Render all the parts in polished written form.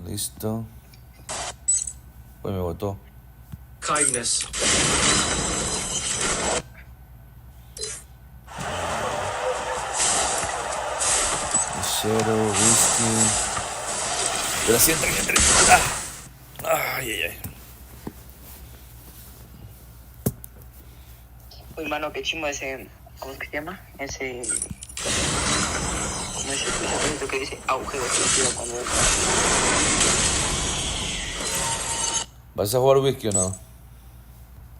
Listo. Pues me botó. Kindness. Cero, whisky. Pero sí, entren. Ay, ay, ay. Uy, mano, qué chimo ese. ¿Cómo es que se llama? Ese. ¿Cómo es ese que dice auge definitivo cuando. ¿Vas a jugar whisky o no?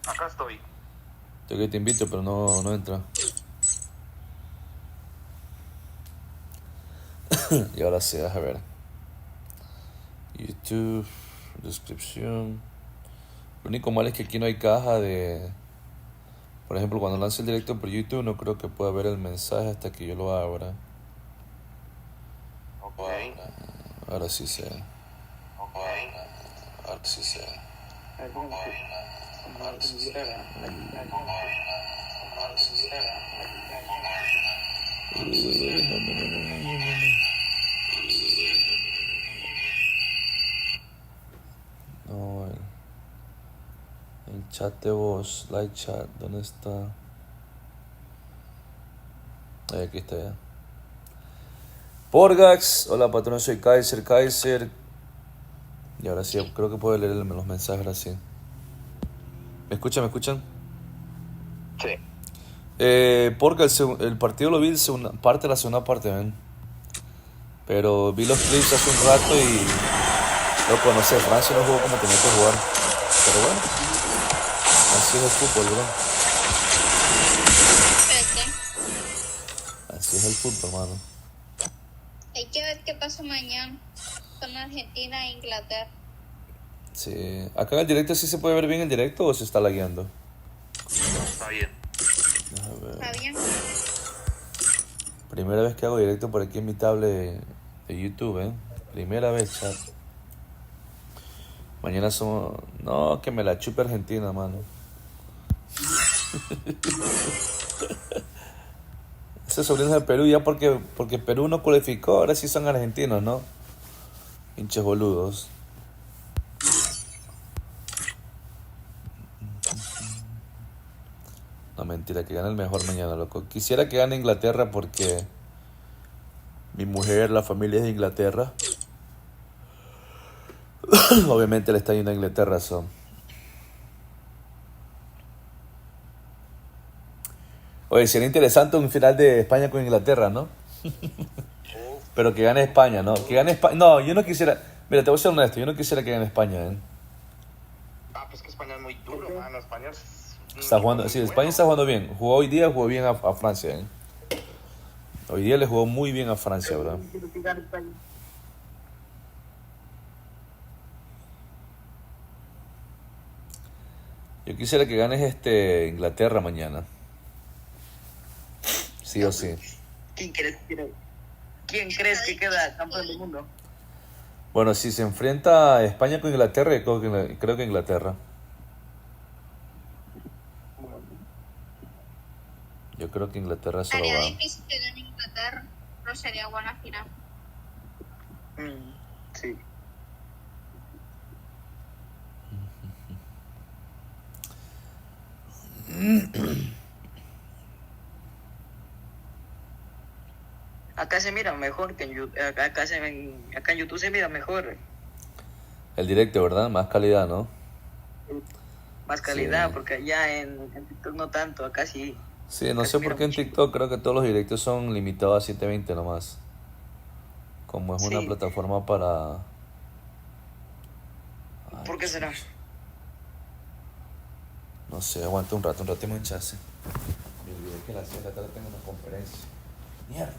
Acá estoy. Yo que te invito, pero no entra. Y ahora sí, a ver. YouTube, descripción. Lo único malo es que aquí no hay caja de... Por ejemplo, cuando lance el directo por YouTube no creo que pueda ver el mensaje hasta que yo lo abra. Ok. Ahora sí sé. Ok. Ahora sí sé. No, el chat de voz, live chat, ¿dónde está? Aquí está ya. Porgax, hola patrón, soy Kaiser. Y ahora sí, creo que puedo leer los mensajes ahora sí. ¿Me escuchan? Sí. Porque el partido lo vi parte de la segunda parte, ¿ven? Pero vi los clips hace un rato y... Loco, no sé, Francia no jugó como tenía que jugar. Pero bueno, así es el fútbol, bro. Así es el fútbol, mano. Hay que ver qué pasa mañana con Argentina e Inglaterra. Sí. Acá en el directo sí se puede ver bien el directo o se está lagueando. Está bien. ¿Está bien? Primera vez que hago directo por aquí en mi tablet de YouTube, ¿eh? Primera vez, chat. Mañana somos... No, que me la chupe Argentina, mano. Esos sobrinos de Perú ya porque Perú no cualificó, ahora sí son argentinos, ¿no? Hinches boludos. No, mentira, que gane el mejor mañana, loco. Quisiera que gane Inglaterra porque mi mujer, la familia es de Inglaterra. Obviamente le está yendo a Inglaterra, son. Oye, sería interesante un final de España con Inglaterra, ¿no? Pero que gane España, ¿no? Que gane España. No, yo no quisiera... Mira, te voy a ser honesto, yo no quisiera que gane España, ¿eh? Pues que España es muy duro, mano. España es... Está jugando, sí, España está jugando bien. Jugó bien a Francia, ¿eh? Hoy día le jugó muy bien a Francia, bro. Yo quisiera que ganes Inglaterra mañana. Sí o sí. ¿Quién crees que queda campeón del mundo? Bueno, si se enfrenta España con Inglaterra, yo creo que Inglaterra. Yo creo que Inglaterra se lo Sería va. difícil tener en Inglaterra, pero sería buena final. Sí. Acá se mira mejor que en YouTube. Acá en YouTube se mira mejor. El directo, ¿verdad? Más calidad, ¿no? Más calidad, Sí. porque allá en TikTok no tanto, acá sí. Sí, no Acá sé se por mira qué en mucho. TikTok creo que todos los directos son limitados a 720 nomás. Como es una Sí. plataforma para... Ay, ¿Por qué será? no sé, aguanta un rato y me chance. Me olvidé que a las 7 de la tarde tengo una conferencia. Mierda.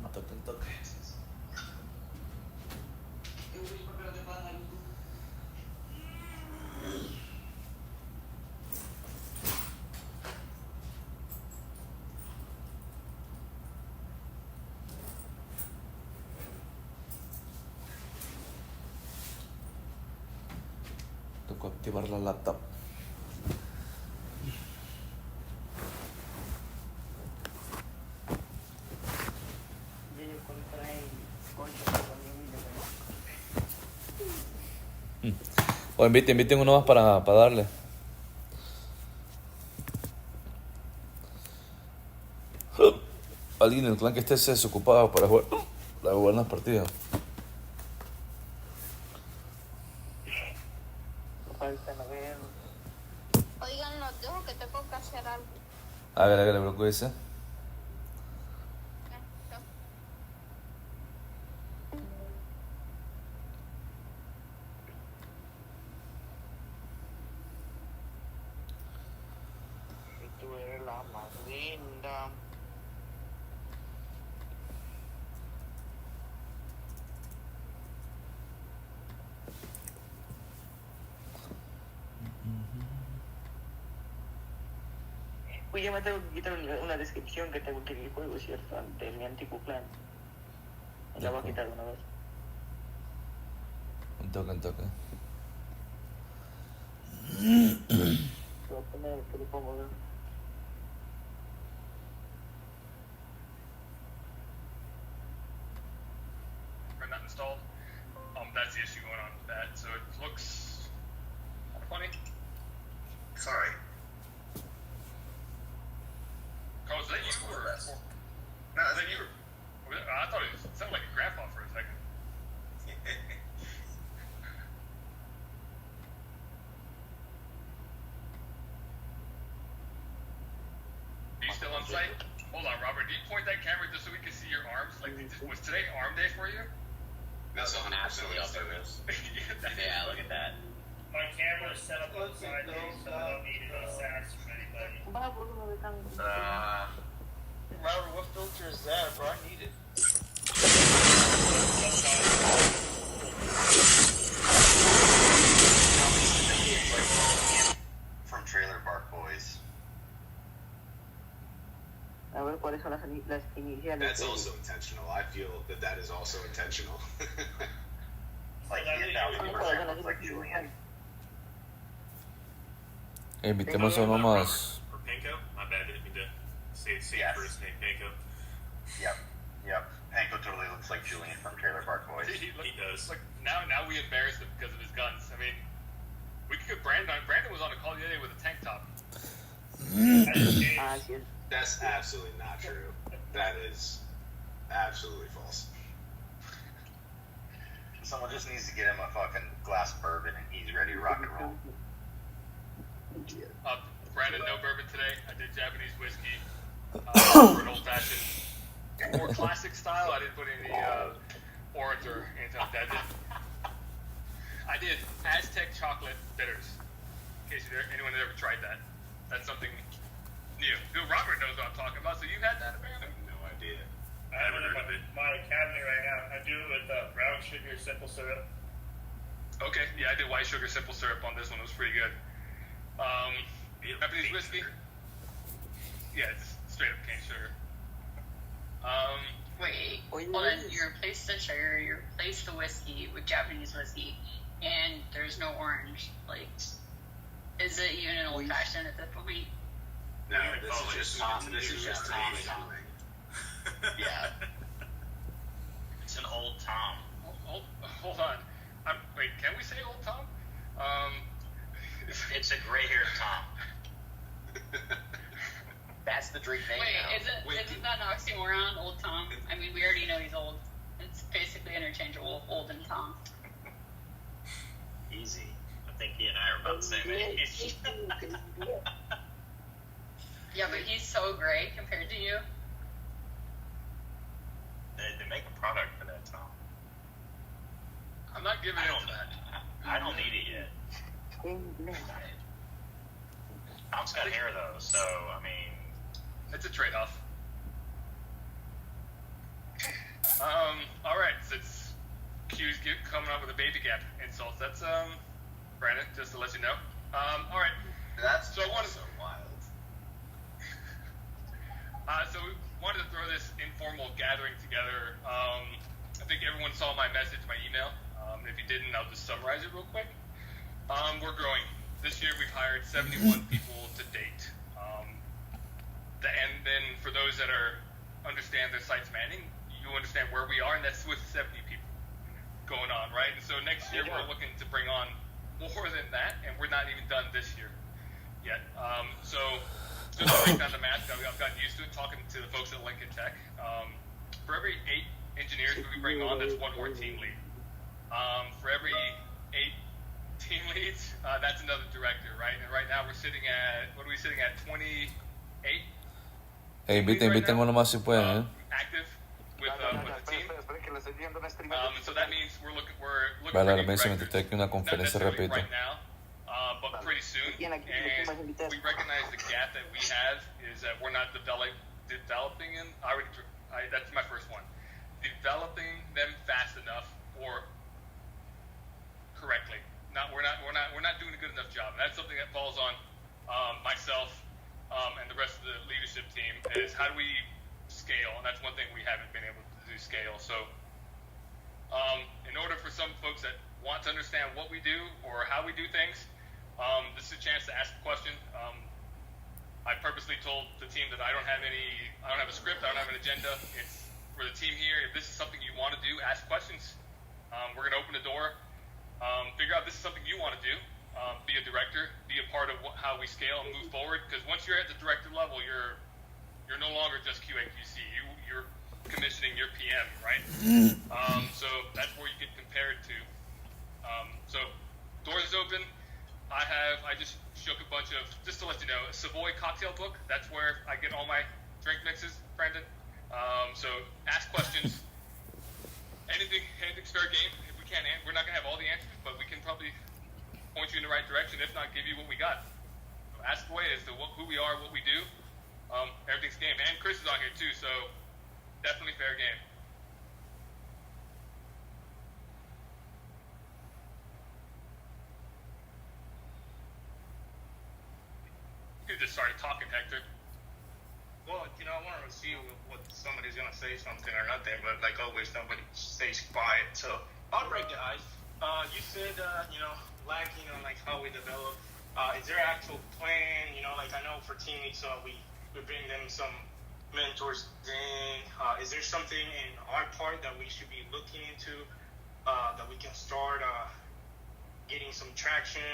No toque el toque. Tocó activar la laptop. O inviten uno más para darle. Alguien en el clan que esté desocupado para jugar unas partidas. Oigan, los dejo que tengo que hacer algo. Hágale, bro, cuídese. Ya, chao. Y tú eres la más linda. Uy, ya me tengo que quitar una descripción que tengo que en el juego, ¿cierto? De mi antiguo plan. La voy a quitar una vez. Un toque. Voy a poner que le pongo, ¿no? Are not installed. That's the issue going on with that. So it looks kind of funny. Sorry. Carl, is that you or? No, Is that you? I thought it sounded like a grandpa for a second. Are you still on site? Hold on, Robert. Do you point that camera just so we can see your arms? Like, was today arm day for you? That's 100% absolutely on purpose. Yeah, look at that. My camera's set up on the side, so I don't need any sass from anybody. Robert, what filter is that, bro? I need it. From Trailer Park Boys. A ver cuáles son las iniciales. That's also intentional. I feel that is also intentional. Like, he 1,000% looks like Julian. Invitemos a uno más. For Panko? My bad, didn't mean to say Yes. first name, Panko. Yep. Panko totally looks like Julian from Trailer Park Boys. He does. Like, now we embarrassed him because of his guns. I mean, we could get Brandon. Brandon was on a call the other day with a tank top. I just changed. Sí es. That's absolutely not true. That is absolutely false. Someone just needs to get him a fucking glass of bourbon and he's ready to rock and roll. Brandon, no bourbon today. I did Japanese whiskey for an old fashioned, more classic style. I didn't put any orange or anything like that. I did Aztec chocolate bitters. In case anyone had ever tried that, that's something new. Robert knows what I'm talking about. So you've had that apparently? No idea. I have it in my cabinet right now. I do it with brown sugar, simple syrup. Okay, yeah, I did white sugar simple syrup on this one. It was pretty good. Japanese whiskey. Yeah, it's straight up cane sugar. Wait, hold on. You replaced the sugar, you replaced the whiskey with Japanese whiskey, and there's no orange. Like, is it even an old fashioned at that point? No, this is just Tommy coming. Yeah. It's an old Tom. Hold on. Wait, can we say old Tom? It's a gray-haired Tom. That's the drink name now. Wait, isn't that an oxymoron, old Tom? I mean, we already know he's old. It's basically interchangeable, old and Tom. Easy. I think he and I are about the same age. Yeah, but he's so gray compared to you. They make a product for that, Tom. I'm not giving into that. I don't need it yet. Tom's got hair, though, so, I mean... It's a trade-off. Alright, since Q's coming up with a baby gap insult, that's, Brandon, just to let you know. Alright. That's so I wanted so wild. So we wanted to throw this informal gathering together. I think everyone saw my message, my email. If you didn't, I'll just summarize it real quick. We're growing. This year we've hired 71 people to date. And then for those that understand the site's manning, you understand where we are, and that's with 70 people going on, right? right? And so next year we're looking to bring on more than that, and we're not even done this year yet. So just to break down the math, I've gotten used to it talking to the folks at Lincoln Tech. For every 8 engineers we bring on, that's one more team lead. For every 8 team leads, that's another director, right? And right now we're sitting at, what are we sitting at, 28? Inviten uno más si pueden, Active with the team. And so that means we're looking Vale, for ahora new me directors. tengo que una Not conferencia, necessarily repito. right now, but pretty soon. And we recognize the gap that we have is that we're not developing them. That's my first one. Developing them fast enough or correctly. We're not doing a good enough job. And that's something that falls on myself and the rest of the leadership team is how do we scale? And that's one thing we haven't been able to do, scale. So in order for some folks that want to understand what we do or how we do things, this is a chance to ask a question. I purposely told the team that I don't have a script, I don't have an agenda. It's for the team here. If this is something you want to do, ask questions. We're going to open the door. Figure out if this is something you want to do. Be a director, be a part of how we scale and move forward. Because once you're at the director level, you're no longer just QA/QC. You're commissioning your PM, right? So that's where you get compared to. So doors open. I just shook a bunch of, just to let you know, a Savoy cocktail book. That's where I get all my drink mixes, Brandon. So ask questions. Anything's fair game. If we can't, we're not gonna have all the answers, but we can probably point you in the right direction. If not, give you what we got. So ask away as to who we are, what we do. Everything's game. And Chris is on here too, so definitely fair game. You just started talking, Hector. Well, I want to see what somebody's going to say something or nothing, but like always, nobody stays quiet. So I'll break the ice. You said, lacking on like how we develop. Is there an actual plan? Like I know for teammates, we bring them some mentors in. Is there something in our part that we should be looking into that we can start getting some traction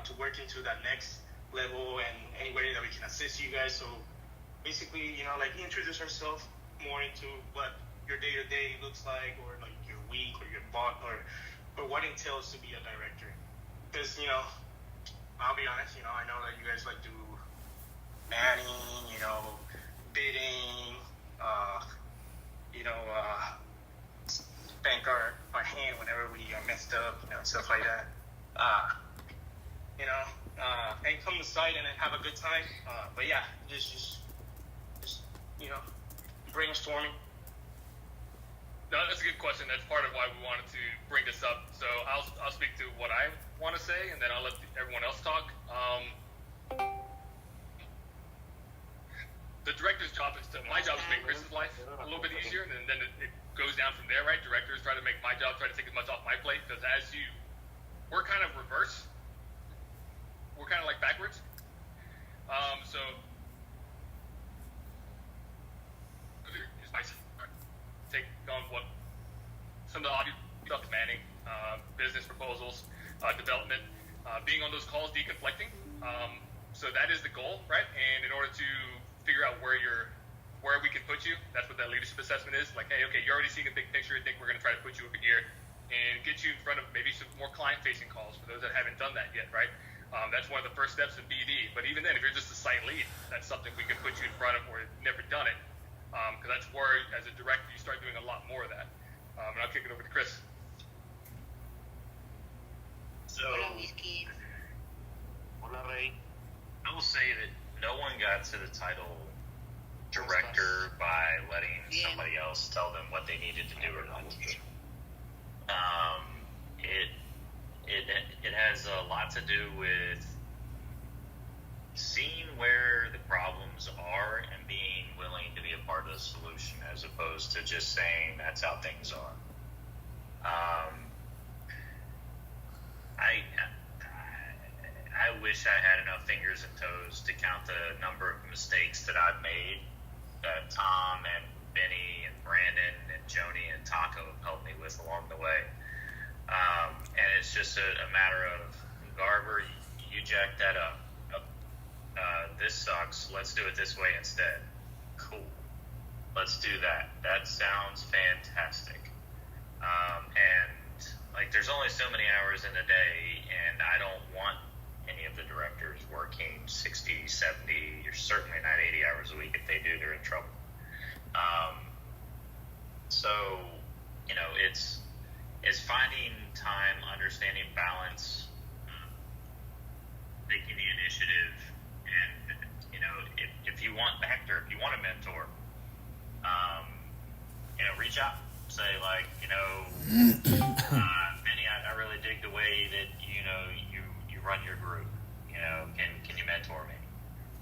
to work into that next level and any way that we can assist you guys? So basically, like introduce ourselves more into what your day-to-day looks like, or like your week or your bot or what entails to be a director. Because, I'll be honest, I know that you guys like do manning, bidding, spank our hand whenever we messed up, stuff like that. And come to site and have a good time. But yeah, just brainstorming. No, that's a good question. That's part of why we wanted to bring this up. So I'll speak to what I want to say, and then I'll let everyone else talk. The director's job is my job is to make Chris's life a little bit easier, and then it goes down from there, right? Directors try to make my job, try to take as much off my plate, because we're kind of reverse. We're kind of like backwards. So take on what some of the obvious stuff, manning, business proposals, development, being on those calls, deconflicting. So that is the goal, right? And in order to figure out where we can put you, that's what that leadership assessment is. Like, hey, okay, you're already seeing a big picture. I think we're going to try to put you over here and get you in front of maybe some more client-facing calls for those that haven't done that yet, right? That's one of the first steps in BD. But even then, if you're just a site lead, that's something we can put you in front of or never done it. Because that's where, as a director, you start doing a lot more of that. And I'll kick it over to Chris. So, Hola, Ray. I will say that no one got to the title director by letting somebody else tell them what they needed to do or not to do. It has a lot to do with seeing where the problems are and being willing to be a part of the solution, as opposed to just saying that's how things are. I wish I had enough fingers and toes to count the number of mistakes that I've made that Tom and Benny and Brandon and Joni and Taco have helped me with along the way. it's just a matter of Garver, you jack that up. This sucks. Let's do it this way instead. Cool. Let's do that. That sounds fantastic. And like, there's only so many hours in a day, and I don't want any of the directors working 60, 70, or certainly not 80 hours a week. If they do, they're in trouble. So, you know, it's finding time, understanding balance, taking the initiative, and, you know, if you want Hector, if you want a mentor, you know, reach out, say, like, you know, Benny, I really dig the way that, you know, you run your group, you know, can you mentor me?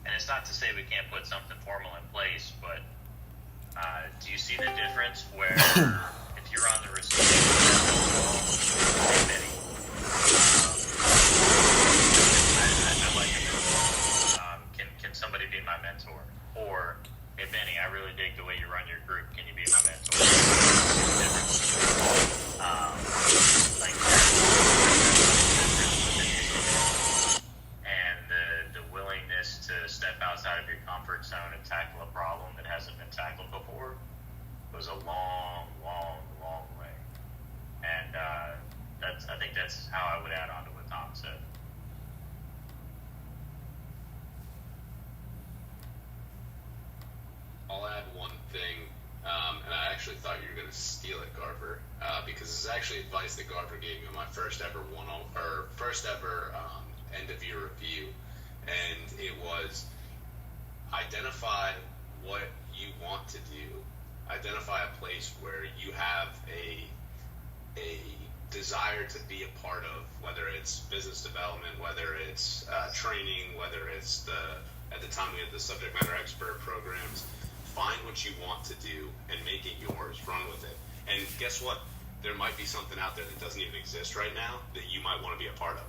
And it's not to say we can't put something formal in place, but do you see the difference where if you're on the receiving end, hey, Benny, I like it. Can somebody be my mentor? Or, hey, Benny, I really dig the way you run your group. Can you be my mentor? Like, and the willingness to step outside of your comfort zone and tackle a problem that hasn't been tackled before goes a long, long, long way. And I think that's how I would add on to what Tom said. I'll add one thing, and I actually thought you were going to steal it, Garver, because this is actually advice that Garver gave me on my first ever end of year review, and it was identify what you want to do, identify a place where you have a desire to be a part of, whether it's business development, whether it's training, whether it's at the time we had the subject matter expert programs. Find what you want to do and make it yours. Run with it. And guess what? There might be something out there that doesn't even exist right now that you might want to be a part of.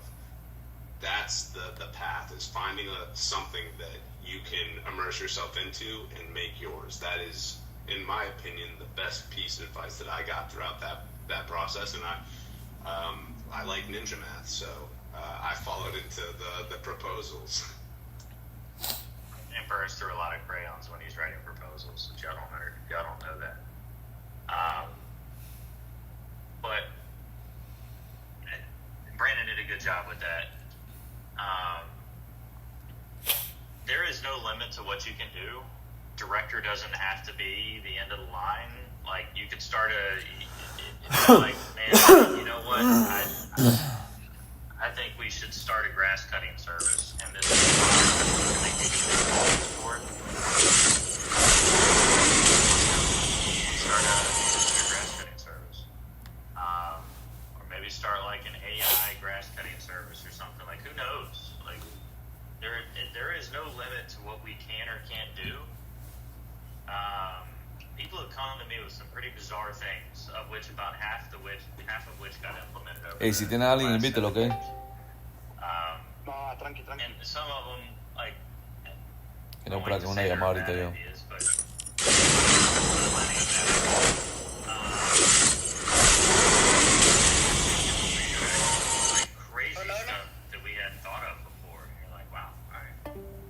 That's the path, is finding something that you can immerse yourself into and make yours. That is, in my opinion, the best piece of advice that I got throughout that process. And I like ninja math, so I followed into the proposals. And burns through a lot of crayons when he's writing proposals. Y'all don't know that. But Brandon did a good job with that. There is no limit to what you can do. Director doesn't have to be the end of the line. Like, you could start like, man, you know what? I think we should start a grass cutting service, and this is why I think we can for it. Start a grass cutting service, or maybe start like an AI grass cutting service or something. Like, who knows? Like, there is no limit to what we can or can't do. People have come to me with some pretty bizarre things, of which about half of which got implemented over Hey, si tiene a alguien, invítelo, ¿ok? No, tranqui. And some of them, like, Quiero para que una llamada ahorita yo. Crazy stuff that we hadn't thought of before. And you're like, wow, all right.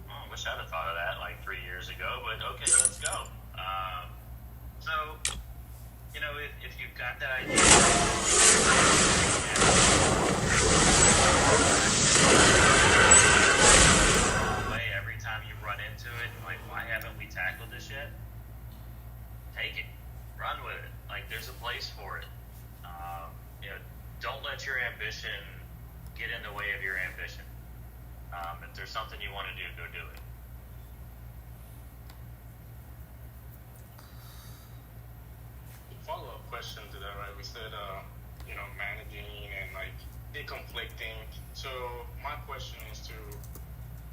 Oh, I wish I'd have thought of that like 3 years ago, but okay, let's go. So, you know, if you've got that idea, every time you run into it, like, why haven't we tackled this yet? Take it, run with it. Like, there's a place for it. You know, don't let your ambition get in the way of your ambition. If there's something you want to do, go do it. Follow-up question to that, right? We said, you know, managing and like deconflicting. So my question is to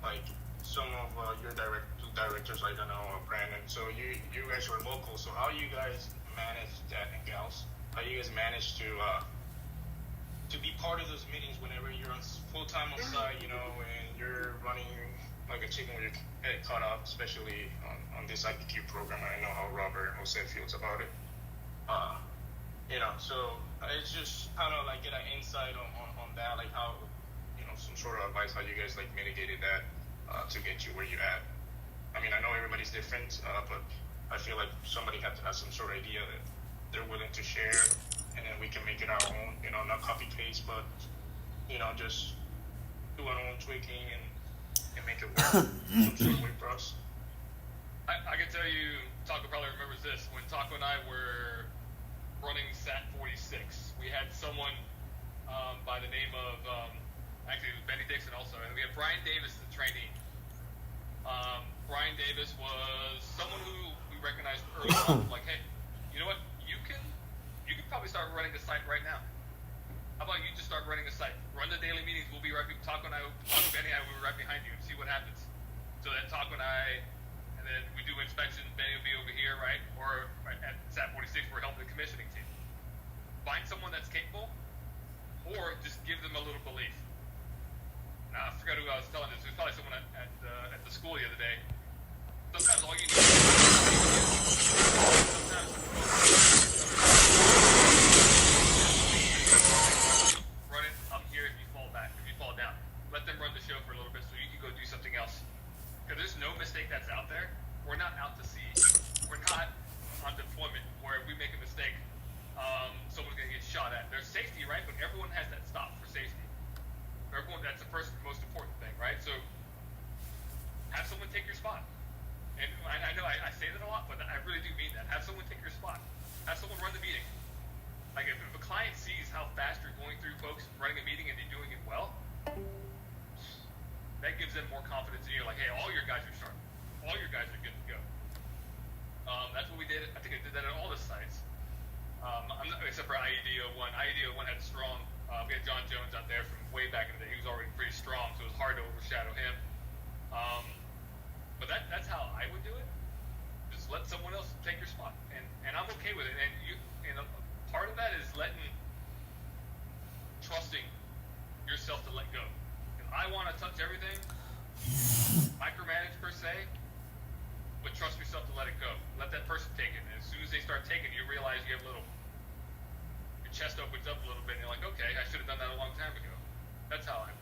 like some of your directors, like I know Brandon. So you guys were local. So how you guys manage that, and gals? How you guys manage to be part of those meetings whenever you're on full-time on site, you know, and you're running like a chicken with your head cut off, especially on this IPQ program. I know how Robert and Jose feels about it. You know, so It's just kind of like get an insight on that, like how, some sort of advice, how you guys like mitigated that to get you where you're at. I mean, I know everybody's different, but I feel like somebody had to have some sort of idea that they're willing to share, and then we can make it our own, not copy paste, but, just do our own tweaking and make it work some sort of way for us. I can tell you, Taco probably remembers this. When Taco and I were running SAT 46, we had someone by the name of, actually it was Benny Dixon also, and we had Brian Davis, the trainee. Brian Davis was someone who we recognized early on, like, hey, you know what, you can probably start running the site right now. How about you just start running the site? Run the daily meetings, we'll be right, Taco and I, Benny and I, we'll be right behind you and see what happens. So then Taco and I, and then we do inspections, Benny will be over here, right? Or at SAT 46, we're helping the commissioning team. Find someone that's capable, or just give them a little belief. Now, I forgot who I was telling this. It was probably someone at the school the other day. Sometimes all you need is run it up here if you fall back, if you fall down. Let them run the show for a little bit so you can go do something else. Because there's no mistake that's out there. We're not out to sea. We're not on deployment where if we make a mistake, someone's going to get shot at. There's safety, right? But everyone has that stop for safety. Everyone, that's the first most important thing, right? So have someone take your spot. And I know I say that a lot, but I really do mean that. Have someone take your spot. Have someone run the meeting. Like if a client sees how fast you're going through folks running a meeting and you're doing it well, that gives them more confidence in you. Like, hey, all your guys are sharp. All your guys are good to go. That's what we did. I think I did that at all the sites. Except for IEDO 1. IEDO 1 had strong. We had John Jones out there from way back in the day. He was already pretty strong, so it was hard to overshadow him. But that's how I would do it. Just let someone else take your spot, and I'm okay with it. And part of that is trusting yourself to let go. Because I want to touch everything, micromanage per se, but trust yourself to let it go. Let that person take it. And as soon as they start taking it, you realize you have your chest opens up a little bit, and you're like, okay, I should have done that a long time ago. That's how I would.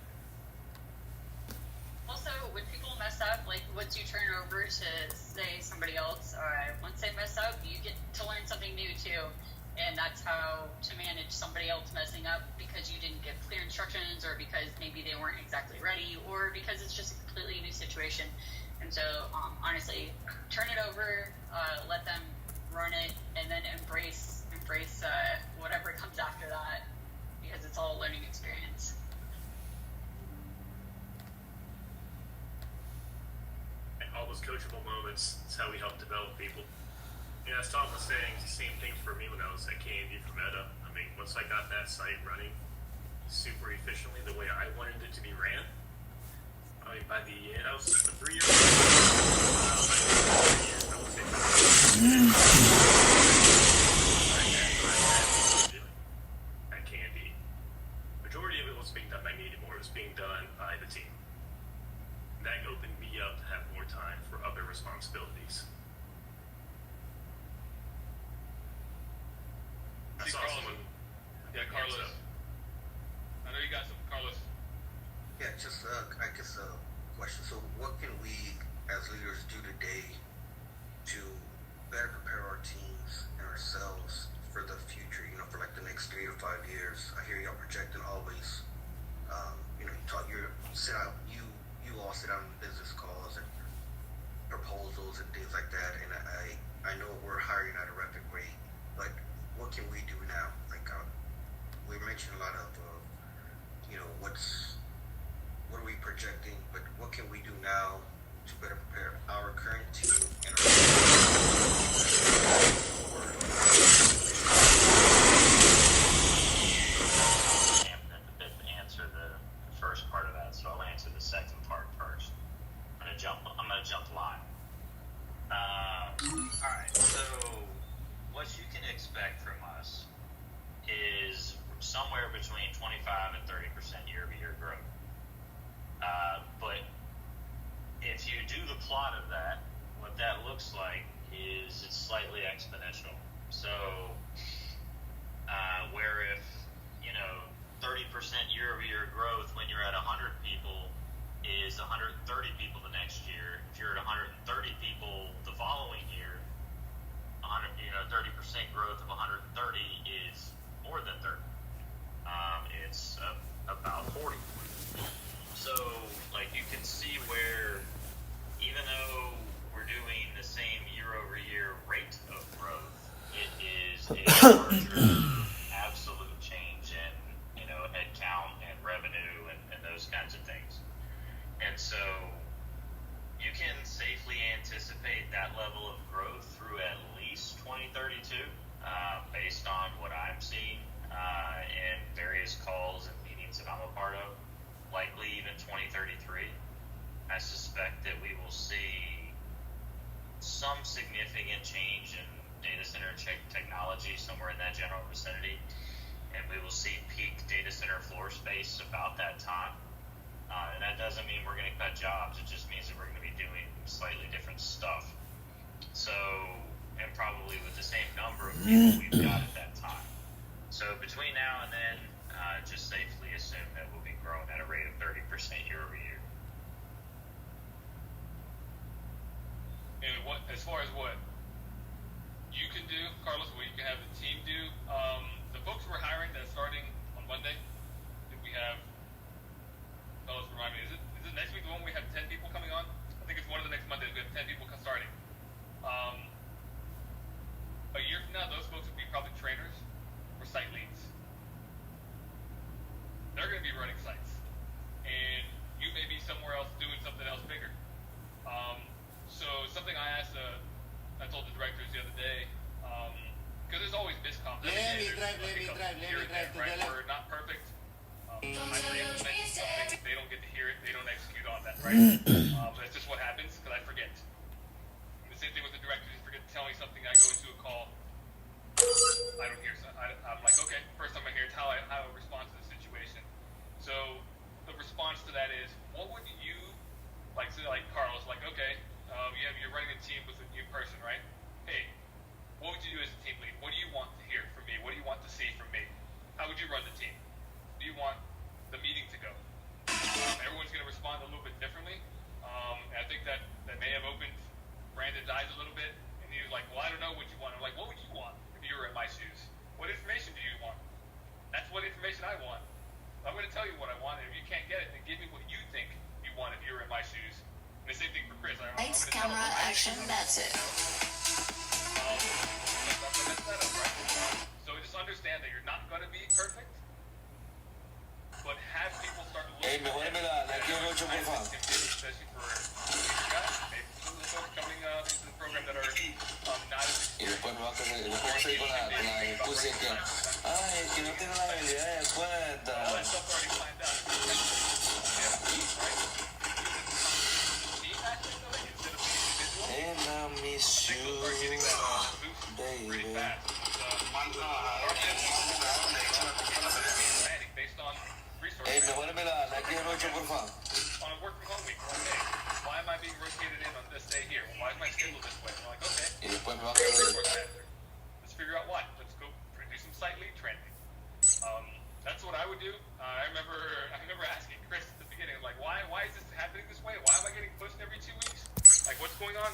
Also, when people mess up, like once you turn over to say somebody else, once they mess up, you get to learn something new too. And that's how to manage somebody else messing up because you didn't give clear instructions, or because maybe they weren't exactly ready, or because it's just a completely new situation. And so, honestly, turn it over, let them run it, and then embrace whatever comes after that, because it's all a learning experience. And all those coachable moments is how we help develop people. Yeah, as Tom was saying, it's the same thing for me when I was at K&D for Meta. I mean, once I got that site running super efficiently the way I wanted it to be ran, I mean, by the end, I was 3 years old. By the end of 3 years, I would say at K&D. Majority of it was being done by me anymore. It was being done by the team. And that opened me up to have more time for other responsibilities. I saw someone. Yeah, Carlos. I know you got some, Carlos. Yeah, just I guess a question. So, what can we as leaders do today to better prepare our teams and ourselves for the future? For like the next 3 to 5 years. I hear y'all projecting always. You all sit out in business calls and proposals and things like that. And I know we're hiring at a rapid rate, but what can we do now? Like we mentioned a lot of, what are we projecting? But what can we do now to better prepare our current team and our answer the first part of that, so I'll answer the second part first. I'm gonna jump live. Alright, so what you can expect from us is somewhere between 25 and 30% year-over-year growth. But if you do the plot of that, what that looks like is it's slightly exponential. So where if year-over-year growth when you're at 100 people is 130 people the next year. If you're at 130 people the following year, 30% growth of 130 is more than 30. It's about 40. So, like, you can see where even though we're doing the same year-over-year rate of growth, it is a larger absolute change in, headcount and revenue and those kinds of things. And so you can safely anticipate that level of growth through at least 2032, based on what I'm seeing in various calls and meetings that I'm a part of, likely even 2033. I suspect that we will see some significant change in data center technology somewhere in that general vicinity, and we will see peak data center floor space about that time. And that doesn't mean we're going to cut jobs. It just means that we're going to be doing slightly different stuff. So, and probably with the same number of people we've got at that time. So between now and then, just safely assume that we'll be growing at a rate of 30% year over year. And as far as what you can do, Carlos, what you can have the team do, the folks we're hiring that are starting on Monday, if we have, Carlos, remind me, is it next week the one we have 10 people coming on? I think it's one of the next Mondays we have 10 people starting. A year from now, those folks will be probably trainers or site leads. They're going to be running sites, and you may be somewhere else doing something else bigger. So something I told the directors the other day, because there's always miscomms. Let me drive. Right? We're not perfect. I say implement something, they don't get to hear it, they don't execute on that, right? That's just what happens, because I forget. The same thing with the directors, you forget to tell me something, I go into a call, I don't hear something. I'm like, okay, first time I hear it, how I respond to the situation. So the response to that is, what would you, like Carlos, like, okay, you're running a team with a new person, right? Hey, what would you do as a team lead? What do you want to hear from me? What do you want to see from me? How would you run the team? Do you want the meeting to go? Everyone's going to respond a little bit differently. And I think that may have opened Brandon's eyes a little bit. And he was like, well, I don't know what you want. I'm like, what would you want if you were in my shoes? What information do you want? That's what information I want. I'm going to tell you what I want. And if you can't get it, then give me what you think you want if you were in my shoes. And the same thing for Chris. Lights, camera, action, that's it. So just understand that you're not going to be perfect, but have people start looking especially for maybe some of the folks coming into the program that are not as y después me va a seguir con la discusión que ay, que no tengo la habilidad de cuenta. And I miss you, baby. Mejórame la X8, por favor. On a work from home week, why am I being rotated in on this day here? Why is my schedule this way? I'm like, okay. Y después me va a quedar. Let's figure out why. Let's go do some site lead training. That's what I would do. I remember asking Chris at the beginning, like, why is this happening this way? Why am I getting pushed every 2 weeks? Like, what's going on?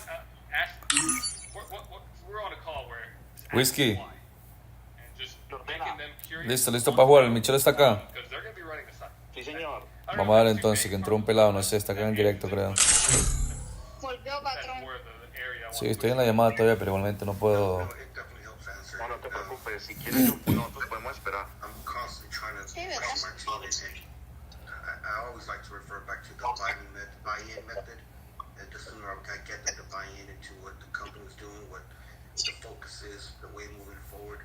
We're on a call where Whiskey. and just making them curious. Listo para jugar. El Michel está acá. Because they're going to be running the site. Sí, señor. Vamos a darle entonces, que entró un pelado, no sé, está acá en el directo, creo. Volvió, patrón. Sí, estoy en la llamada todavía, pero igualmente no puedo. No te preocupes, si quieres nosotros podemos esperar. I'm constantly trying to Sí, push ¿verdad? my team. I always like to refer back to the buy-in method. And the sooner I get them to buy into what the company's doing, what the focus is, the way moving forward,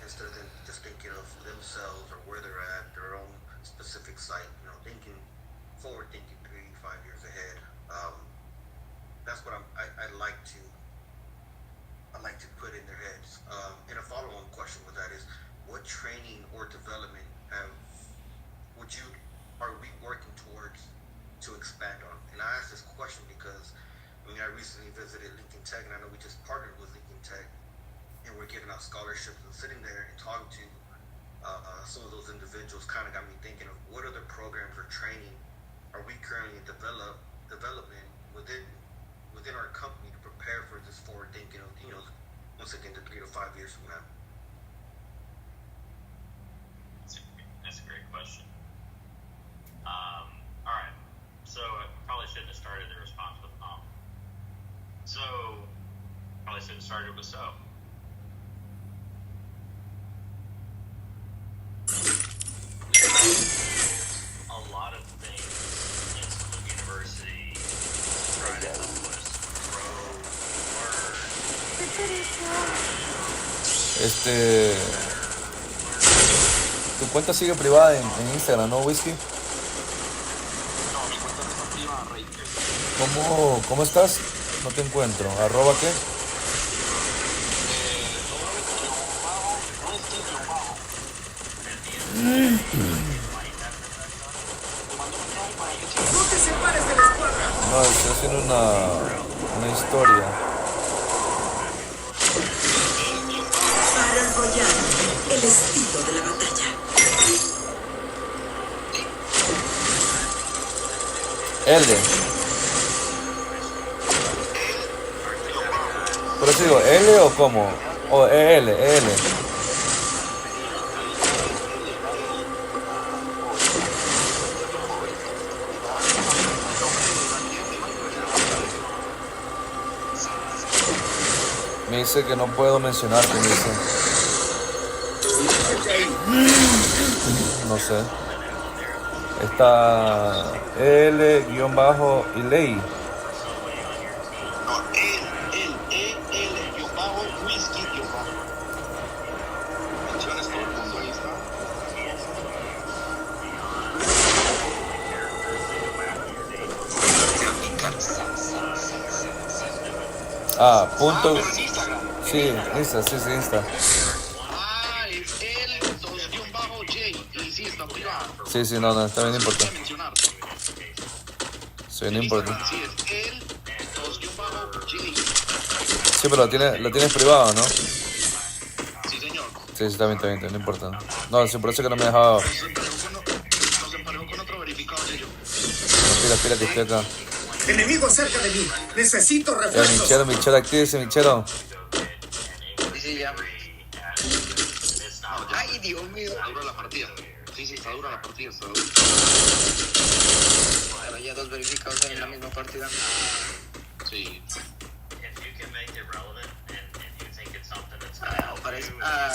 instead of them just thinking of themselves or where they're at, their own specific site, forward thinking 3-5 years ahead. That's what I like to put in their heads. And a follow-on question with that is, what training or development are we working towards to expand on? And I ask this question because I recently visited Lincoln Tech, and I know we just partnered with Lincoln Tech, and we're giving out scholarships and sitting there and talking to some of those individuals kind of got me thinking of what other programs or training are we currently in development within our company to prepare for this forward thinking of, once again, the 3 to 5 years from now. That's a great question. All right. So I probably shouldn't have started the response with So probably should have started with so. A lot of things in school, university, try to help us grow, learn. Tu cuenta sigue privada en Instagram, ¿no, Whisky? No, mi cuenta no está privada, Rey. ¿Cómo estás? No te encuentro. ¿Arroba qué? ¡No te separes de la escuadra! No, estoy haciendo una historia. Battle Royale, el estilo de la batalla. L. Pero te digo, ¿L o cómo? O EL. Me dice que no puedo mencionarte, me dice. No sé. Está L-Ilay. No, L-Whisky. Menciones todo el mundo, ahí está. Punto. Sí, Insta. Ah, es el 2-J. Y sí, está privado. Sí, no, está bien importante. Sí, no importa. Sí, es el 2-J. Sí, pero la tienes privado, ¿no? Sí, señor. Sí, está bien, no importa. No, sí, por eso que no me dejaba. Nos emparejó con otro verificado de ello. Espera que estoy acá. Enemigo cerca de mí. Necesito refuerzos. Michero, actívese, Michero. Sí, ya. Ay, Dios mío. Está dura la partida. Sí, está dura la partida, está dura. Pero ya 2 verificados en la misma partida. Sí.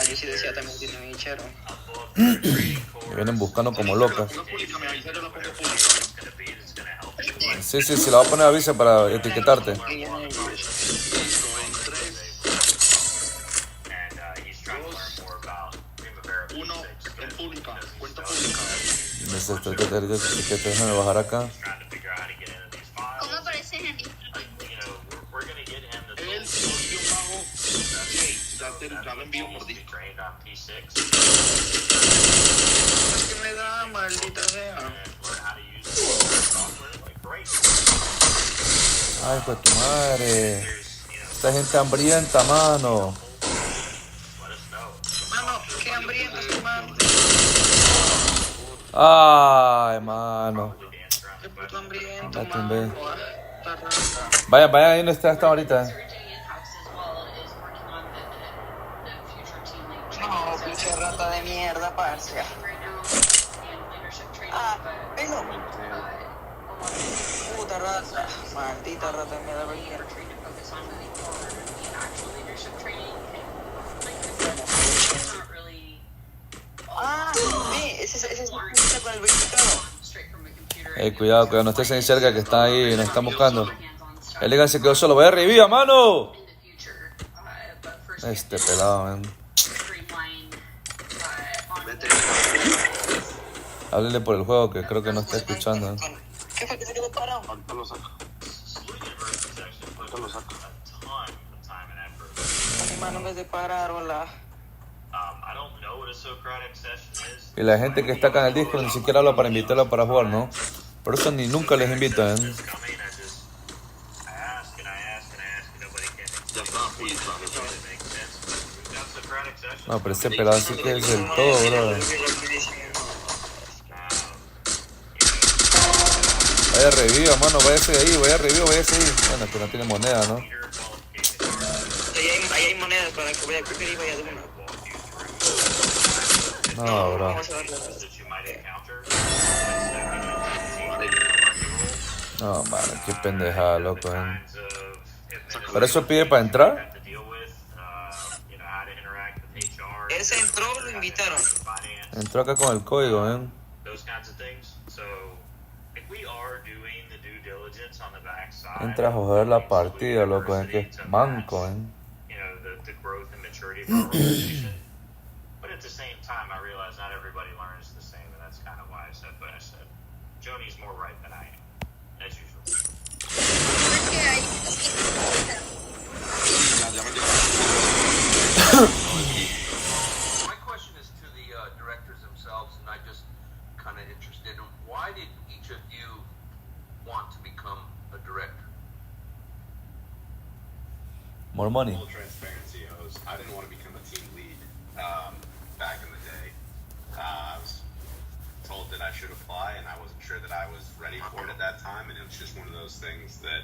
Yo sí decía también tiene mi chero. Me vienen buscando como locas. Una pública me avisa, yo la pongo pública, ¿no? Sí, la voy a poner aviso para etiquetarte. Listo, en 3, 2, 1, en pública, cuenta pública. Déjame bajar acá. ¿Cómo aparece en el El 2-J, ya lo envío por disco. ¿Qué me da, maldita sea? Ay, pues tu madre. Esta gente hambrienta, mano. Mano, qué hambriento este man. Ay, mano. Qué puto hambriento, Ya tumbé. mano. Está rata. Vaya, ahí no está hasta ahorita. No, pinche rata de mierda, parce. Vengo. Puta rata. Maldita rata de mierda, ese es con el verificado. Cuidado, no estés ahí cerca que están ahí, nos están buscando. El Egan se quedó solo, vaya revivir, mano. Este pelado, man. Háblele por el juego que creo que no está escuchando. ¿Qué fue que se quedó parado? Ahorita lo saco. Mano, en vez de parar, hola. Y la gente que está acá en el Discord ni siquiera habla para invitarla para jugar, ¿no? Por eso ni nunca les invitan. Ya está publicado. No, pero este pelado sí que es el todo, bro. Vaya reviva, mano, váyase de ahí, vaya reviva, váyase ahí. Bueno, que no tiene moneda, ¿no? Ahí hay monedas para que vaya a coger y vaya de una. No, bro. Vamos a darle. No, mano, qué pendejada, loco, ¿Pero eso pide para entrar? Ese entró, lo invitaron. Entró acá con el código, Entra a joder la partida, loco, que es manco, But at the same time, I realize not everybody learns the same, and that's kind of why I said what I said. Joni's more right than I am, as usual. My question is to the directors themselves, and I'm just kind of interested in why did each of you want to become a director? More money. Full transparency, I didn't want to become a team lead back in the day. I was told that I should apply, and I wasn't sure that I was ready for it at that time, and it was just one of those things that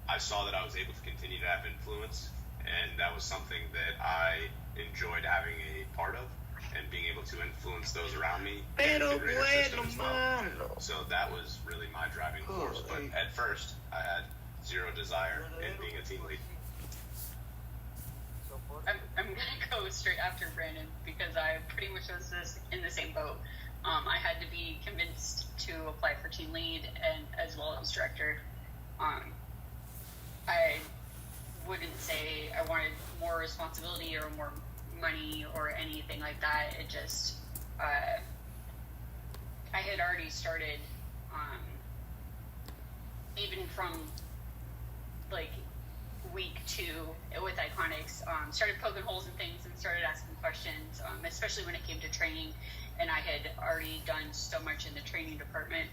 I saw that I was able to continue to have influence, and that was something that I enjoyed having a part of, and being able to influence those around me. Pero bueno, well. So that was really my driving force, but at first I had zero desire in being a team lead. I'm gonna go straight after Brandon because I pretty much was in the same boat. I had to be convinced to apply for team lead and as well as director. I wouldn't say I wanted more responsibility or more money or anything like that. It just I had already started even from like week 2 with Iconics, started poking holes in things and started asking questions, especially when it came to training, and I had already done so much in the training department.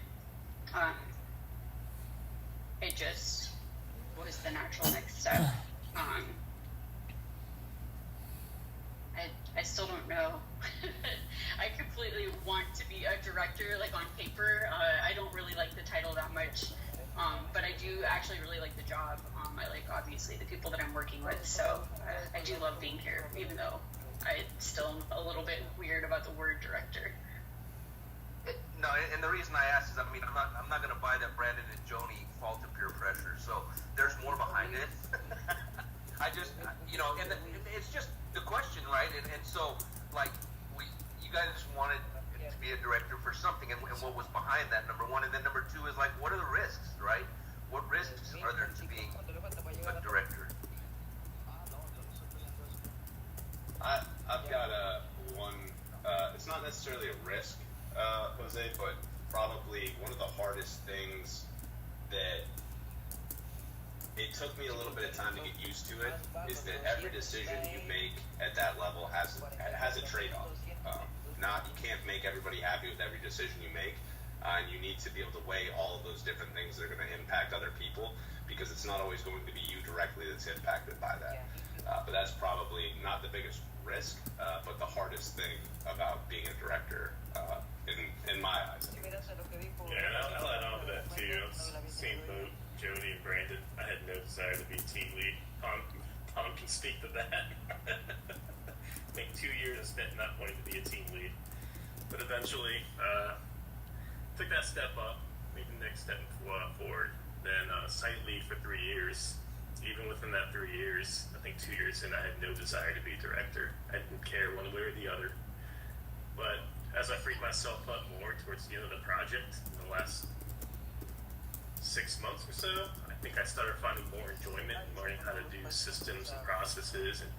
It just was the natural next step. I still don't know. I completely want to be a director, like on paper. I don't really like the title that much. But I do actually really like the job. I like, obviously, the people that I'm working with. So I do love being here, even though I still am a little bit weird about the word director. No, and the reason I asked is, I mean, I'm not going to buy that Brandon and Joni fall to peer pressure. So there's more behind it. I just, and it's just the question, right? And so, like, you guys wanted to be a director for something, and what was behind that, number one, and then number two is like, what are the risks, right? What risks are there to being a director? I've got one. It's not necessarily a risk, Jose, but probably one of the hardest things that it took me a little bit of time to get used to it is that every decision you make at that level has a trade-off. You can't make everybody happy with every decision you make, and you need to be able to weigh all of those different things that are going to impact other people, because it's not always going to be you directly that's impacted by that. But that's probably not the biggest risk, but the hardest thing about being a director in my eyes. Yeah, and I'll add on to that too. Same boat, Jody and Brandon. I had no desire to be team lead. Tom can speak to that. I think 2 years I spent not wanting to be a team lead. But eventually, took that step up, made the next step forward. Then site lead for 3 years. Even within that 3 years, I think 2 years in, I had no desire to be director. I didn't care one way or the other. But as I freed myself up more towards the end of the project, in the last 6 months or so, I think I started finding more enjoyment in learning how to do systems and processes and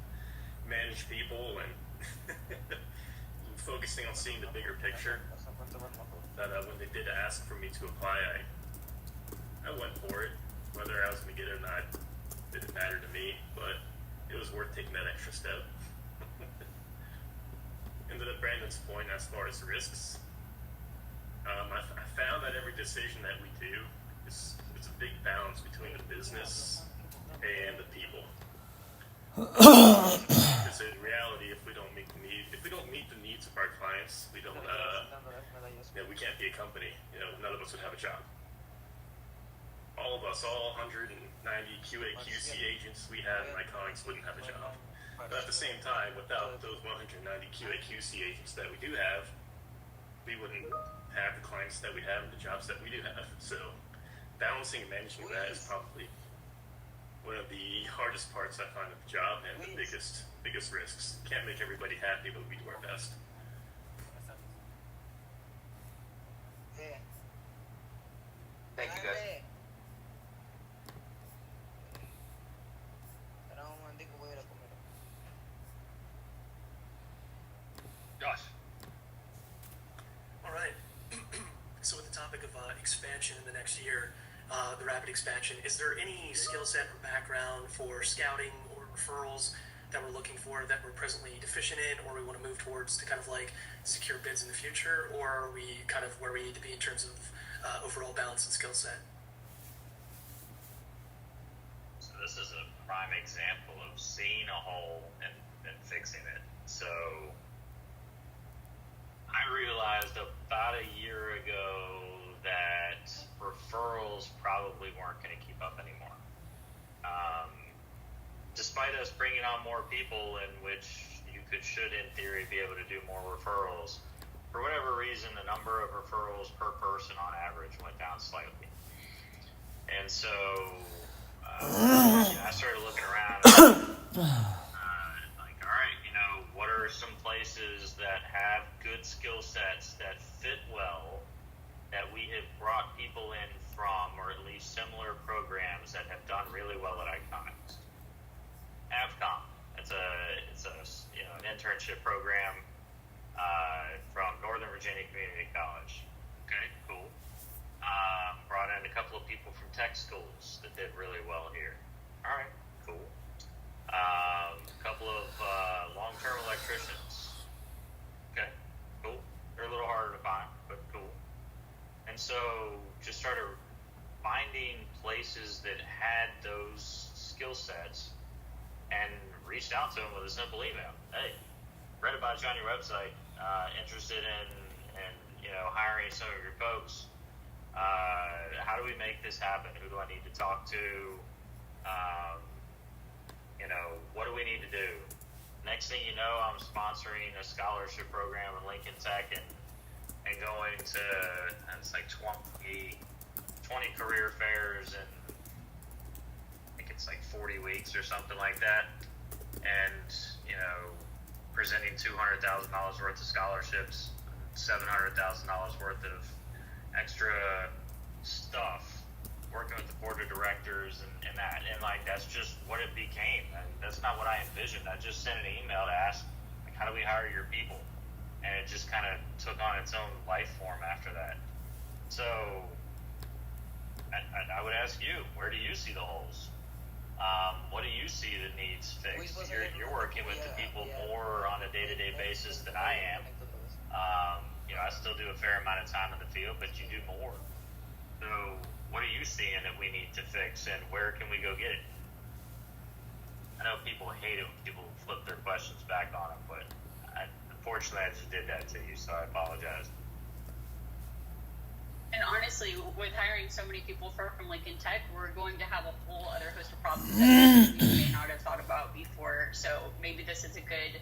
manage people and focusing on seeing the bigger picture. That when they did ask for me to apply, I went for it. Whether I was going to get it or not didn't matter to me, but it was worth taking that extra step. And to Brandon's point, as far as risks, I found that every decision that we do it's a big balance between the business and the people. Because in reality, if we don't meet the needs of our clients, we don't. We can't be a company. None of us would have a job. All of us, all 190 QA QC agents we have, my colleagues wouldn't have a job. But at the same time, without those 190 QA QC agents that we do have, we wouldn't have the clients that we have and the jobs that we do have. So balancing and managing that is probably one of the hardest parts I find of the job and the biggest risks. Can't make everybody happy, but we do our best. Thank you, guys. Josh. All right. So with the topic of expansion in the next year, the rapid expansion, is there any skill set or background for scouting or referrals that we're looking for that we're presently deficient in, or we want to move towards to kind of like secure bids in the future, or are we kind of where we need to be in terms of overall balance and skill set? So this is a prime example of seeing a hole and fixing it. So I realized about a year ago that referrals probably weren't going to keep up anymore. Despite us bringing on more people, in which you should in theory be able to do more referrals, for whatever reason, the number of referrals per person on average went down slightly. And so I started looking around like, all right, what are some places that have good skill sets that fit well, that we have brought people in from, or at least similar programs that have done really well at Iconics. AVCOM, it's an internship program from Northern Virginia Community College. Okay, cool. Brought in a couple of people from tech schools that did really well here. All right, cool. A couple of long-term electricians. Okay, cool. They're a little harder to find, but cool. And so just started finding places that had those skill sets and reached out to them with a simple email. Hey, read about you on your website, interested in hiring some of your folks. How do we make this happen? Who do I need to talk to? What do we need to do? Next thing you know, I'm sponsoring a scholarship program in Lincoln Tech and going to, it's like 20 career fairs and I think it's like 40 weeks or something like that. And, presenting $200,000 worth of scholarships, $700,000 worth of extra stuff, working with the board of directors and that. And like, that's just what it became. And that's not what I envisioned. I just sent an email to ask, like, how do we hire your people? And it just kind of took on its own life form after that. So I would ask you, where do you see the holes? What do you see that needs fixed? You're working with the people more on a day-to-day basis than I am. I still do a fair amount of time in the field, but you do more. So what are you seeing that we need to fix, and where can we go get it? I know people hate it when people flip their questions back on them, but unfortunately I just did that to you, so I apologize. And honestly, with hiring so many people from Lincoln Tech, we're going to have a whole other host of problems that we may not have thought about before. So maybe this is a good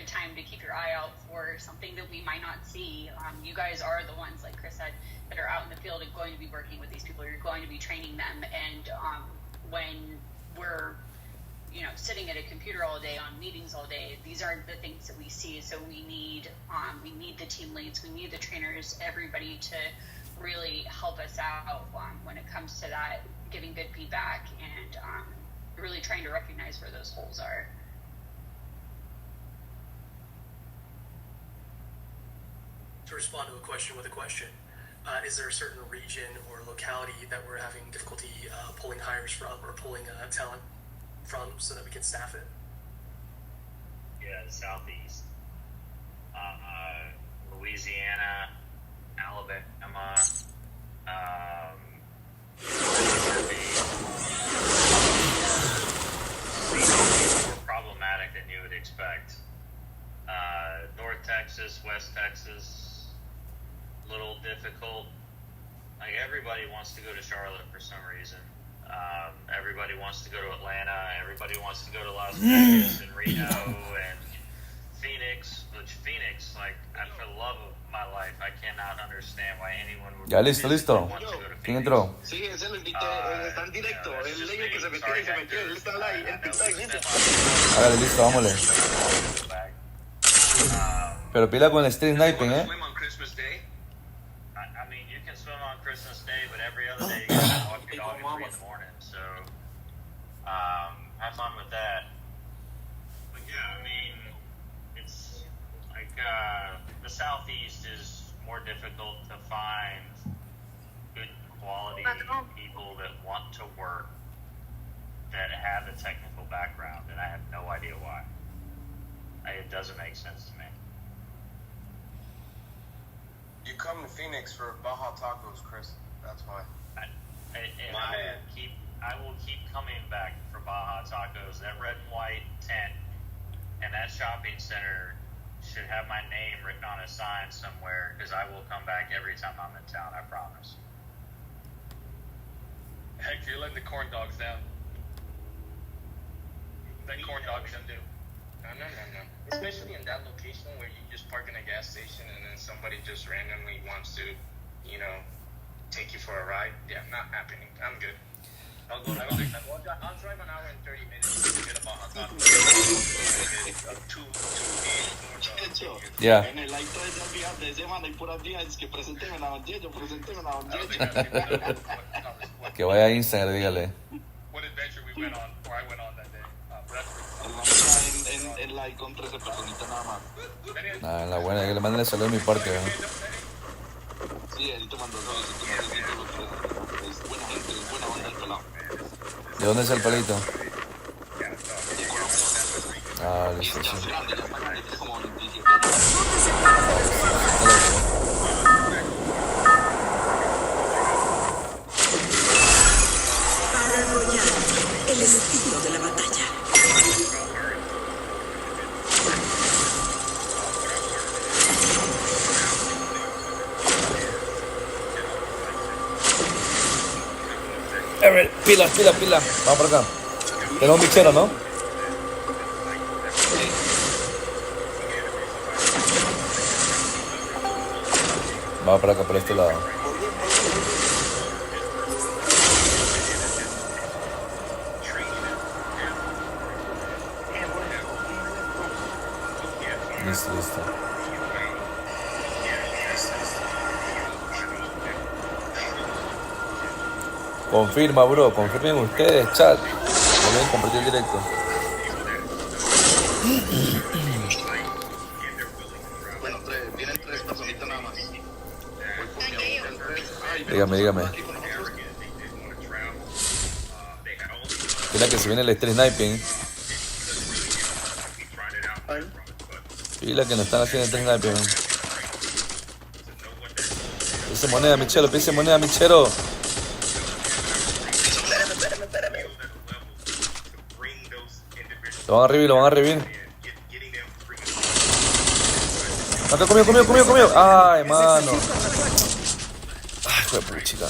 time to keep your eye out for something that we might not see. You guys are the ones, like Chris said, that are out in the field and going to be working with these people. You're going to be training them. And when we're sitting at a computer all day on meetings all day, these aren't the things that we see. So we need the team leads, we need the trainers, everybody to really help us out when it comes to that, giving good feedback and really trying to recognize where those holes are. To respond to a question with a question, is there a certain region or locality that we're having difficulty pulling hires from or pulling talent from so that we can staff it? Yeah, the Southeast. Louisiana, Alabama, Texas, West Texas, little difficult. Like everybody wants to go to Charlotte for some reason. Everybody wants to go to Atlanta. Everybody wants to go to Las Vegas and Reno and Phoenix. Which Phoenix, like, for the love of my life, I cannot understand why anyone would. Ya listo. want to go to ¿Quién Phoenix. entró? Sí, ese lo invité, está en directo. That's Él just le dijo que se me. metiera y se Sorry, metió. Él está Hector. live en TikTok, dice. Hágale, listo, vámonos. Pero pila con el street sniping, Swim on Christmas Day? I mean, you can swim on Christmas Day, but every other day you gotta walk your dog at 3 in the morning. So, have fun with that. But yeah, I mean, it's like the Southeast is more difficult to find good quality people that want to work that have a technical background, and I have no idea why. It doesn't make sense to me. You come to Phoenix for Baja Tacos, Chris. That's why. I will keep coming back for Baja Tacos. That red and white tent and that shopping center should have my name written on a sign somewhere, because I will come back every time I'm in town, I promise. Heck, you're letting the corn dogs down. That corn dogs should do. No. Especially in that location where you just park in a gas station and then somebody just randomly wants to, take you for a ride. Yeah, not happening. I'm good. I'll drive an hour and 30 minutes to get a Baja Taco. Yeah. En el live de esa fíjate, ese man hay puras viejas que presénteme la bandilla, Que vaya a Instagram, dígale. What adventure we went on, or I went on that day. El man está en live con 13 personitas nada más. Nada, en la buena, que le manden el saludo de mi parte, ¿no? Sí, él te mandó solicitud, no sé si tú lo crees. Es buena gente, es buena onda el pelado. ¿De dónde es el pelito? De Colombia. Ah, listo, Ya sí. es grande, tiene como 27 Para Royal, el estilo de la batalla. Pila. Vamos por acá. Tenemos un bichero, ¿no? Vamos por acá, por este lado. Listo. Confirma, bro. Confirmen ustedes, chat. No deben compartir el directo. Bueno, vienen 3 personitas nada más. Dígame. Pila que se viene el street sniping. Pila que nos están haciendo el street sniping. Pise moneda, Michero. Lo van a revivir. Acá comió. Ay, mano. Ay, fue puchica.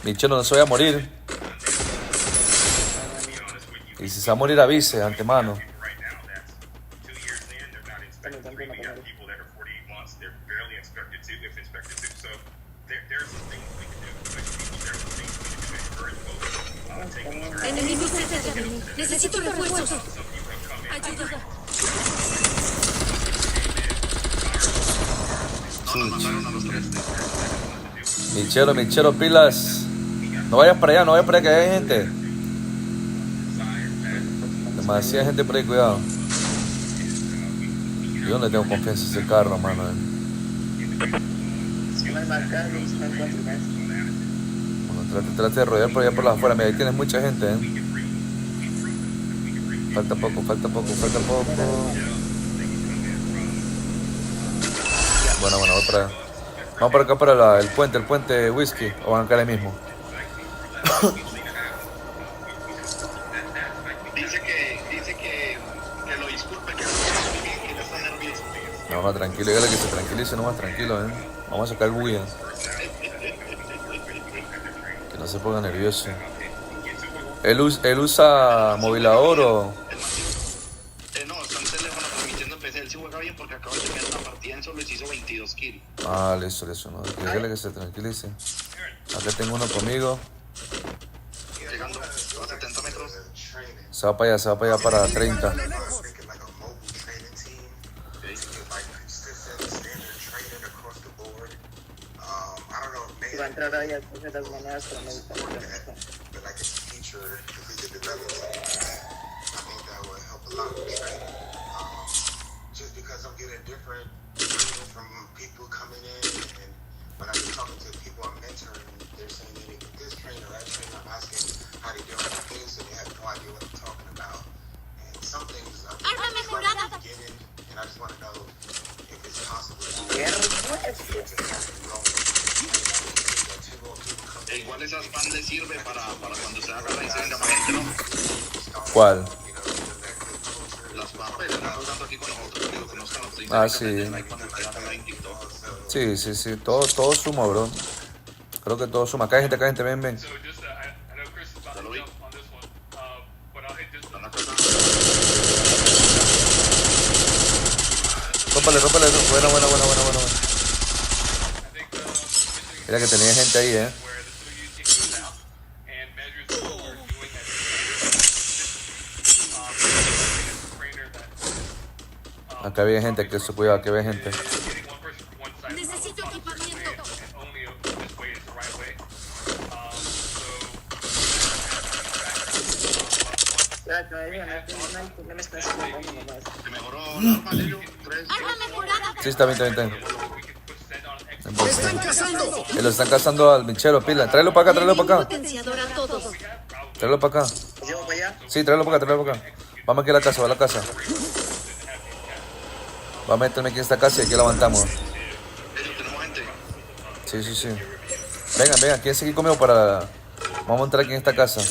Michero no se vaya a morir. Y si se va a morir, avise, antemano. Enemigo cerca de mí. Necesito refuerzos. Ayuda. Michero, pilas. No vayas para allá que hay gente. Demasiada gente por ahí, cuidado. Yo no le tengo confianza a ese carro, mano. Bueno, trate de rodear por allá por las afuera. Mira, ahí tienes mucha gente, Falta poco. Bueno, voy para allá. Vamos por acá para el puente whisky. O van acá ahí mismo. Dice que lo disculpe, que No, tranquilo, dígale que se tranquilice nomás, tranquilo, Vamos a sacar bulla. Que no se ponga nervioso. ¿Él usa mobilador o...? No, está en teléfono transmitiendo en PC. Él sí juega bien porque acaba de tener una partida en solo y se hizo 22 kills. Ah, listo, no. Dígale que se tranquilice. Acá tengo uno conmigo. Llegando a 70 metros. Se va para allá para 30. Va a entrar ahí a de las maneras, pero me gusta mucho. Just because I'm getting different opinions from people coming in, and when I'm talking to people I'm mentoring, they're saying they need this trainer, that trainer. I'm asking how they doing with this, and they have no idea what I'm talking about. And some things I'm just beginning, and I just want to know if it's possible E igual esas van le sirve para cuando se haga la y se venga más gente, ¿no? ¿Cuál? Las van que están usando aquí con nosotros, que lo conozcan los Ah, sí. Sí. Todo suma, bro. Creo que todo suma. Acá hay gente, ven. So just, I know Chris is about to jump on this one, but I'll hit this one. Rópale. Buena. Mira que tenía gente ahí, Acá había gente, que se cuidado, que había gente. Necesito equipamiento. ¿Se mejoró la arma, Lilo? Sí, está bien. ¡Están cazando! Lo están cazando al bichero, pila. Tráelo para acá. Tráelo para acá. Sí, tráelo para acá. Vamos aquí a la casa, Va a meterme aquí en esta casa y aquí la levantamos. Sí. Vengan, ¿quién sigue conmigo para...? Vamos a entrar aquí en esta casa.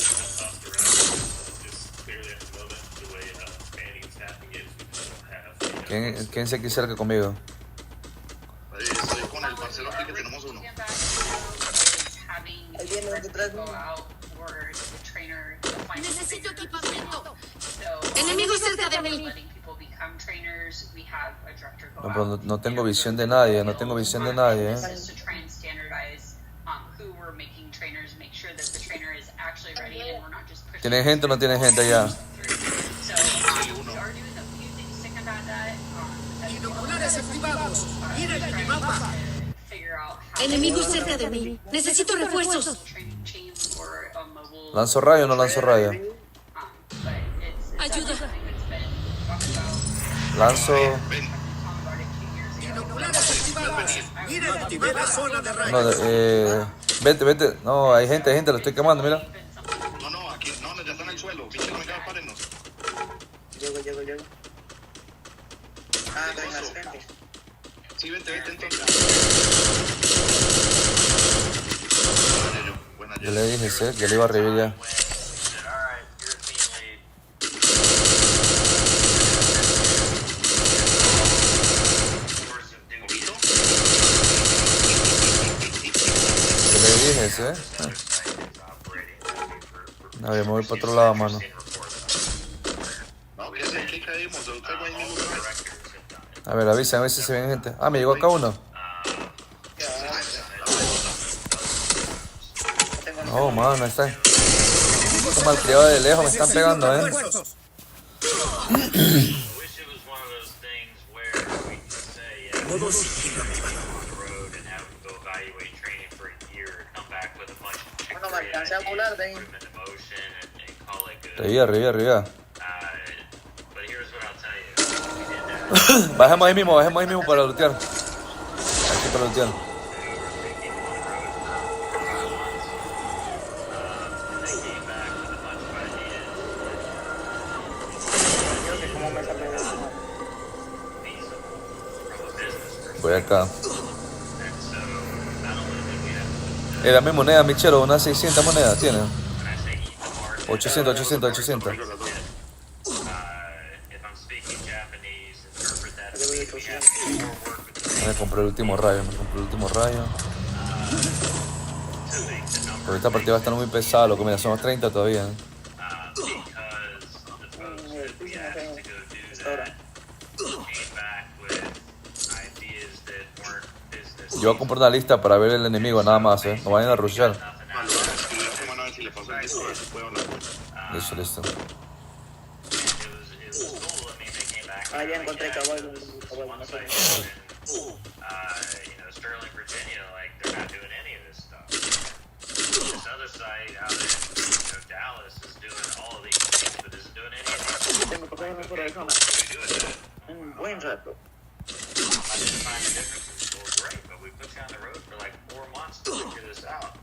¿Quién se aquí cerca conmigo? Estoy con el parcero aquí que tenemos uno. Necesito equipamiento. Enemigos cerca de mí. No, pero no tengo visión de nadie, ¿Tiene gente o no tiene gente allá? Binoculares activados. Miren el mapa. Enemigos cerca de mí. Necesito refuerzos. ¿Lanzo rayo o no lanzo rayo? Ayuda. Lanzo... Binoculares activados. Miren activé la zona de rayo. No, vete. No, hay gente, lo estoy quemando, mira. No, aquí, ya está en el suelo. Pinche, no me queda, párennos. Llego. Ah, no hay más gente. Sí, vete entonces. Yo le dije, que le iba a revivir ya. A ver, me voy para otro lado, mano. A ver, avisa, a ver si se ven gente. Ah, me llegó acá uno. No, mano, está. Estos malcriados de lejos me están pegando, No me alcancé a volar de ahí. Arriba. Bajemos ahí mismo para lootear. Aquí para lootear. Voy acá. Dame moneda, Michero, unas 600 monedas tiene. 800. Japanese interpret that as we have to do more work with the Me compré el último rayo, Porque esta partida va a estar muy pesada, loco. Mira, son los 30 todavía. Yo voy a comprar una lista para ver el enemigo nada más, no vayan a rushear. Listo. Ah, ya encontré caballo. Sterling, Virginia, like they're not doing any of this stuff. This other site out in Dallas is doing all of these things, but isn't doing any of these things. Like, okay, what do we do with that? Identifying the differences, well, great, but we put you on the road for like 4 months to figure this out.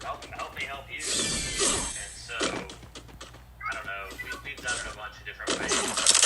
Help me help you. And so, I don't know, we've done it a bunch of different ways.